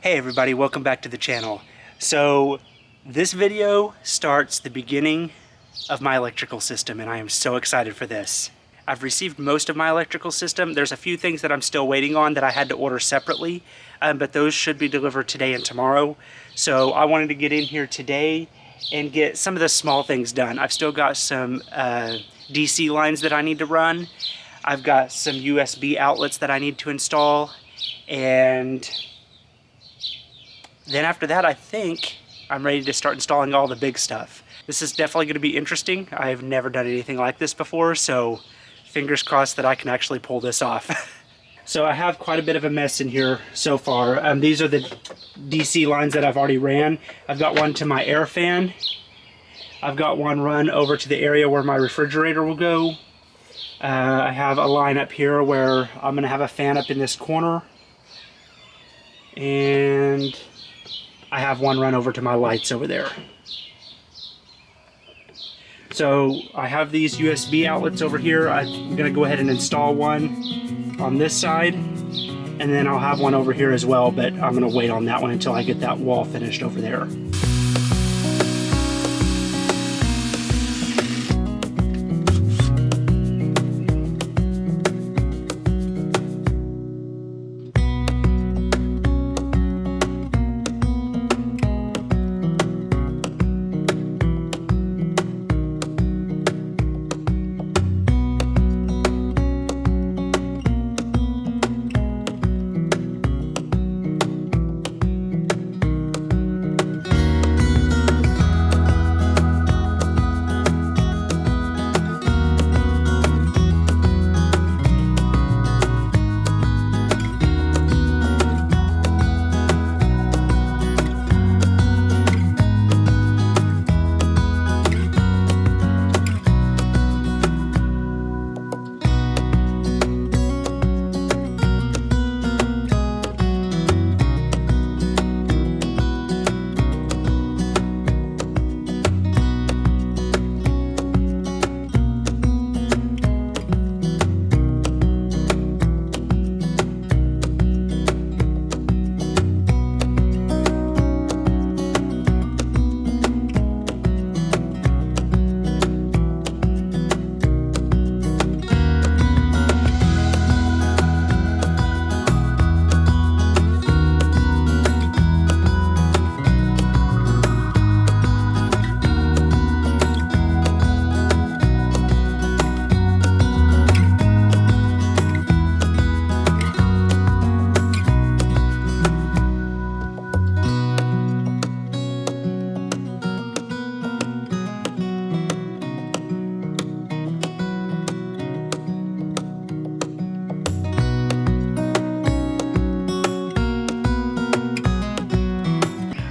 Hey everybody, welcome back to the channel. So this video starts the beginning of my electrical system and I am so excited for this. I've received most of my electrical system. There's a few things that I'm still waiting on that I had to order separately, but those should be delivered today and tomorrow. So I wanted to get in here today and get some of the small things done. I've still got some DC lines that I need to run. I've got some USB outlets that I need to install, and then after that, I think I'm ready to start installing all the big stuff. This is definitely going to be interesting. I've never done anything like this before, so fingers crossed that I can actually pull this off. So I have quite a bit of a mess in here so far. These are the DC lines that I've already ran. I've got one to my air fan. I've got one run over to the area where my refrigerator will go. I have a line up here where I'm going to have a fan up in this corner. And I have one run over to my lights over there. So I have these USB outlets over here. I'm going to go ahead and install one on this side, and then I'll have one over here as well, but I'm going to wait on that one until I get that wall finished over there.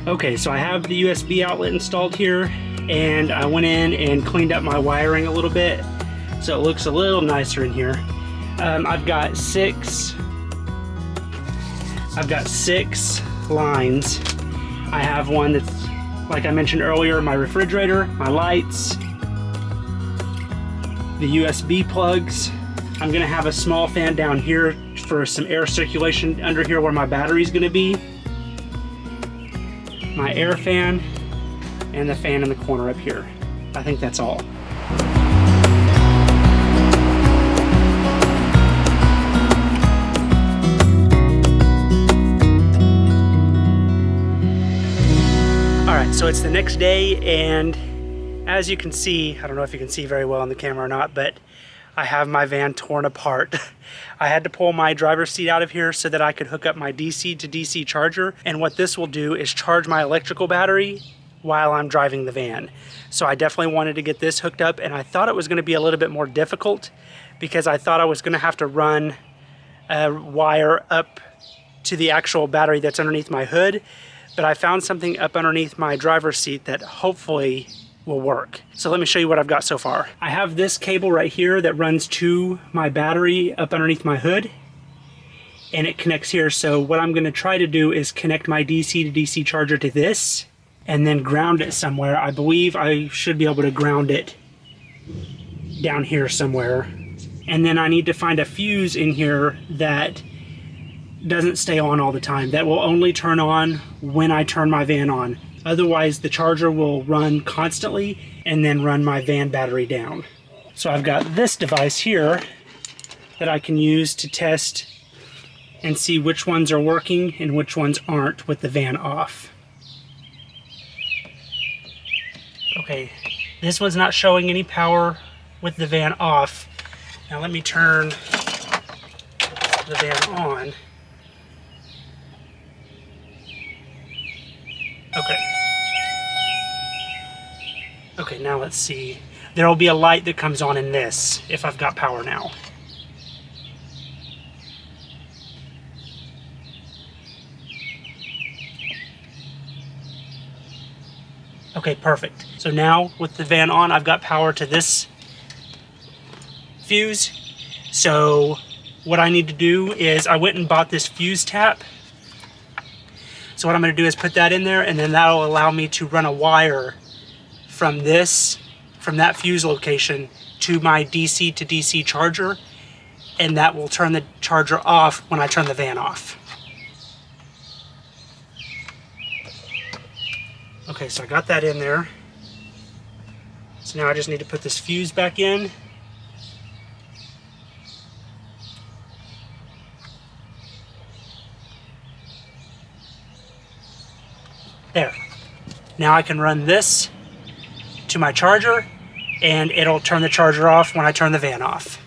Okay, so I have the USB outlet installed here, and I went in and cleaned up my wiring a little bit so it looks a little nicer in here. I've got six lines. I have one that's, like I mentioned earlier, my refrigerator, my lights, the USB plugs. I'm gonna have a small fan down here for some air circulation under here where my battery's gonna be, my air fan, and the fan in the corner up here. I think that's all. Alright, so it's the next day, and as you can see, I don't know if you can see very well on the camera or not, but I have my van torn apart. I had to pull my driver's seat out of here so that I could hook up my DC to DC charger, and what this will do is charge my electrical battery while I'm driving the van. So I definitely wanted to get this hooked up, and I thought it was going to be a little bit more difficult because I thought I was going to have to run a wire up to the actual battery that's underneath my hood, but I found something up underneath my driver's seat that hopefully will work. So let me show you what I've got so far. I have this cable right here that runs to my battery up underneath my hood, and it connects here. So what I'm going to try to do is connect my DC to DC charger to this and then ground it somewhere. I believe I should be able to ground it down here somewhere. And then I need to find a fuse in here that doesn't stay on all the time. That will only turn on when I turn my van on. Otherwise, the charger will run constantly and then run my van battery down. So I've got this device here that I can use to test and see which ones are working and which ones aren't with the van off. Okay, this one's not showing any power with the van off. Now let me turn the van on. Okay. Okay, now let's see. There will be a light that comes on in this if I've got power now. Okay, perfect. So now with the van on, I've got power to this fuse. So what I need to do is I went and bought this fuse tap. So what I'm going to do is put that in there, and then that'll allow me to run a wire from that fuse location to my DC to DC charger, and that will turn the charger off when I turn the van off. Okay, so I got that in there. So now I just need to put this fuse back in. There. Now I can run this to my charger, and it'll turn the charger off when I turn the van off.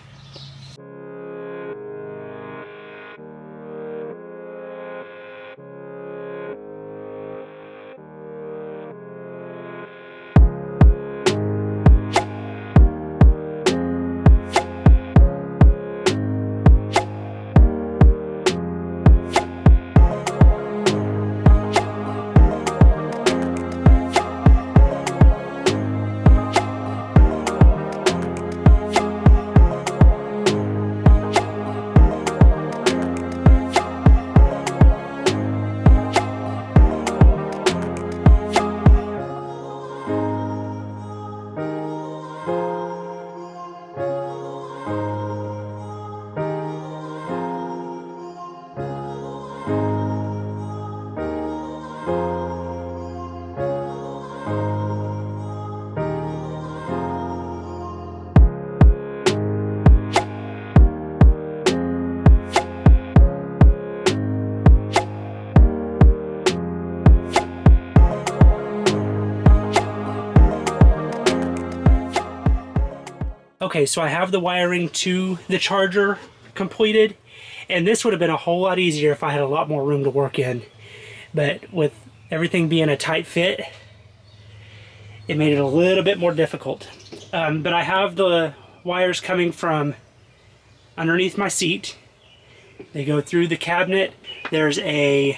Okay, so I have the wiring to the charger completed, and this would have been a whole lot easier if I had a lot more room to work in. But with everything being a tight fit, it made it a little bit more difficult. But I have the wires coming from underneath my seat. They go through the cabinet. There's a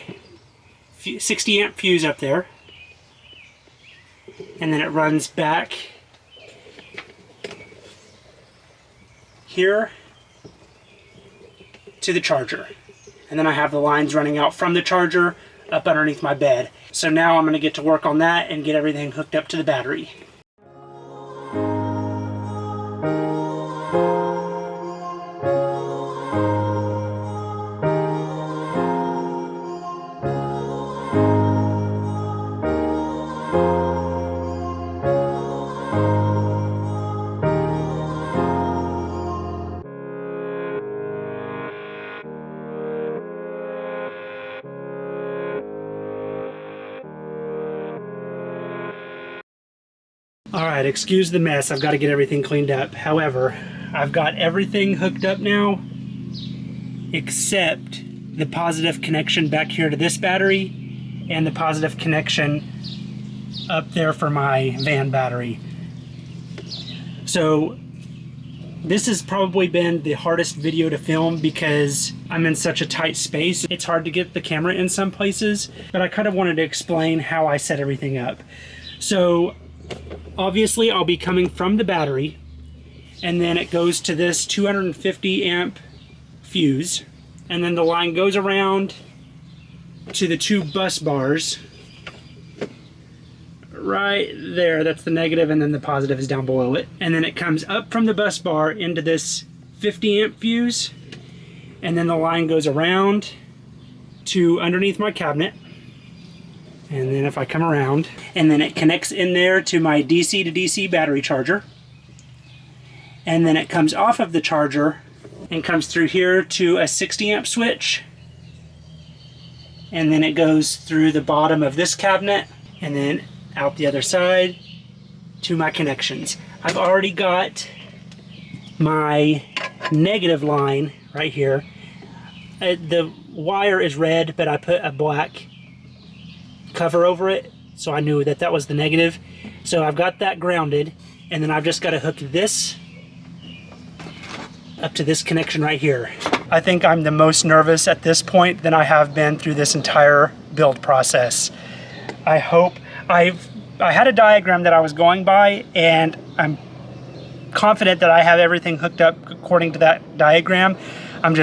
60 amp fuse up there, and then it runs back here to the charger, and then I have the lines running out from the charger up underneath my bed. So now I'm going to get to work on that and get everything hooked up to the battery. Alright, excuse the mess, I've got to get everything cleaned up. However, I've got everything hooked up now except the positive connection back here to this battery and the positive connection up there for my van battery. So this has probably been the hardest video to film because I'm in such a tight space. It's hard to get the camera in some places, but I kind of wanted to explain how I set everything up. So obviously I'll be coming from the battery, and then it goes to this 250 amp fuse, and then the line goes around to the two bus bars right there. That's the negative, and then the positive is down below it, and then it comes up from the bus bar into this 50 amp fuse, and then the line goes around to underneath my cabinet. And then if I come around, and then it connects in there to my DC to DC battery charger. And then it comes off of the charger and comes through here to a 60 amp switch. And then it goes through the bottom of this cabinet and then out the other side to my connections. I've already got my negative line right here. The wire is red, but I put a black cover over it, so I knew that that was the negative. So I've got that grounded, and then I've just got to hook this up to this connection right here. I think I'm the most nervous at this point than I have been through this entire build process. I hope I had a diagram that I was going by, and I'm confident that I have everything hooked up according to that diagram. I'm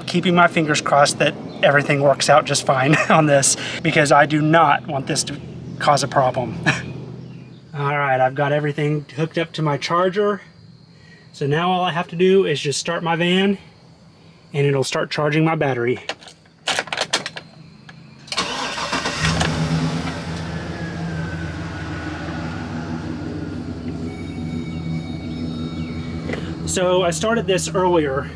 keeping my fingers crossed that everything works out just fine on this, because I do not want this to cause a problem. All right, I've got everything hooked up to my charger. So now all I have to do is just start my van and it'll start charging my battery. So I started this earlier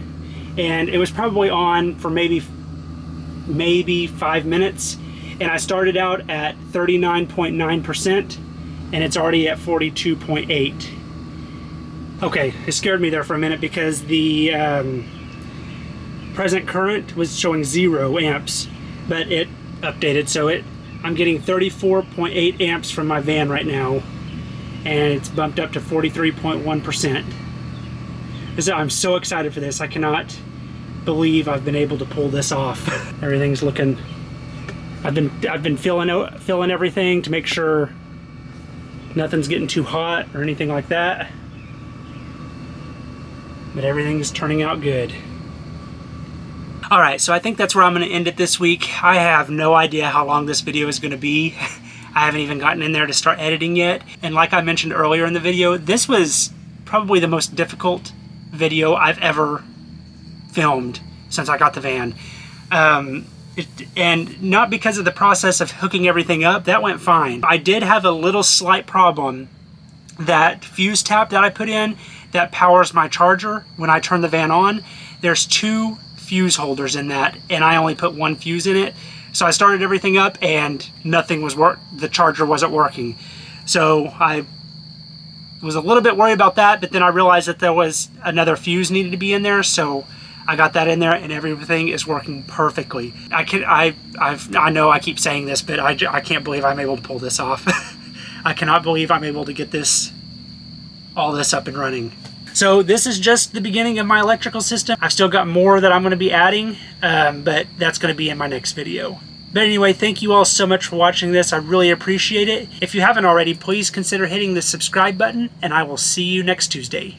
and it was probably on for maybe 5 minutes, and I started out at 39.9% and it's already at 42.8. Okay, it scared me there for a minute because the present current was showing 0 amps, but it updated, so I'm getting 34.8 amps from my van right now, and it's bumped up to 43.1%. So I'm so excited for this. I cannot believe I've been able to pull this off. Everything's looking. I've been feeling everything to make sure nothing's getting too hot or anything like that. But everything's turning out good. All right, so I think that's where I'm going to end it this week. I have no idea how long this video is going to be. I haven't even gotten in there to start editing yet. And like I mentioned earlier in the video, this was probably the most difficult video I've ever filmed since I got the van. And not because of the process of hooking everything up, that went fine. I did have a little slight problem. That fuse tap that I put in that powers my charger when I turn the van on, there's 2 fuse holders in that, and I only put 1 fuse in it. So I started everything up and nothing was the charger wasn't working. So I was a little bit worried about that, but then I realized that there was another fuse needed to be in there, so I got that in there and everything is working perfectly. I know I keep saying this, but I can't believe I'm able to pull this off. I cannot believe I'm able to get all this up and running. So this is just the beginning of my electrical system. I've still got more that I'm going to be adding, but that's going to be in my next video. But anyway, thank you all so much for watching this. I really appreciate it. If you haven't already, please consider hitting the subscribe button, and I will see you next Tuesday.